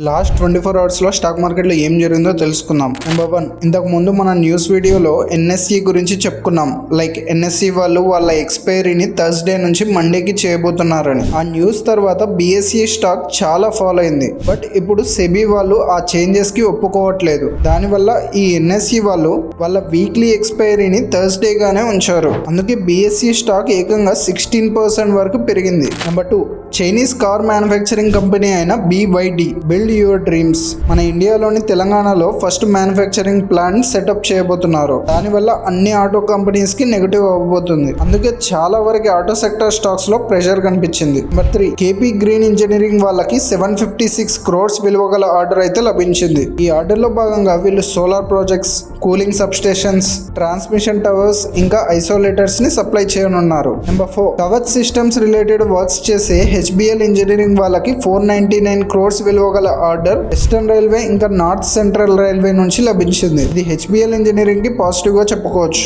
Last 24 అవర్స్లో stock మార్కెట్లో ఏం జరిగిందో తెలుసుకుందాం. నెంబర్ 1, ఇంతకు ముందు మన న్యూస్ వీడియోలో ఎన్ఎస్సి గురించి చెప్పుకున్నాం. లైక్ ఎన్ఎస్సి వాళ్ళు వాళ్ళ ఎక్స్పైరీని థర్స్డే నుంచి మండేకి చేయబోతున్నారని. ఆ న్యూస్ తర్వాత బిఎస్సి స్టాక్ చాలా ఫాలో అయింది. బట్ ఇప్పుడు సెబీ వాళ్ళు ఆ చేంజెస్ కి ఒప్పుకోవట్లేదు. దానివల్ల ఈ ఎన్ఎస్సి వాళ్ళు వాళ్ళ వీక్లీ ఎక్స్పైరీని థర్స్డే గానే ఉంచారు. అందుకే బిఎస్సి స్టాక్ ఏకంగా 16% వరకు పెరిగింది. Number 2, Chinese car manufacturing company అయిన BYD బిల్డ్ యువర్ డ్రీమ్స్ మన ఇండియాలోని తెలంగాణలో ఫస్ట్ మ్యానుఫ్యాక్చరింగ్ ప్లాంట్ సెటప్ చేయబోతున్నారు. దానివల్ల అన్ని ఆటో కంపెనీస్ కి నెగటివ్ అవ్వబోతుంది. అందుకే చాలా వరకు ఆటో సెక్టర్ స్టాక్స్ లో ప్రెషర్ కనిపించింది. నెంబర్ 3, కేపీ గ్రీన్ ఇంజనీరింగ్ వాళ్ళకి 756 crores విలువ గల ఆర్డర్ అయితే లభించింది. ఈ ఆర్డర్ లో భాగంగా వీళ్ళు solar projects, cooling sub stations, transmission towers ఇంకా ఐసోలేటర్స్ ని సప్లై చేయనున్నారు. Number 4, Kavach systems related works చేసే HBL ఇంజనీరింగ్ వాళ్ళకి 499 crores విలువ గల ఆర్డర్ వెస్టర్న్ రైల్వే ఇంకా నార్త్ సెంట్రల్ రైల్వే నుంచి లభించింది. ఇది HBL ఇంజనీరింగ్ కి పాజిటివ్ గా చెప్పుకోవచ్చు.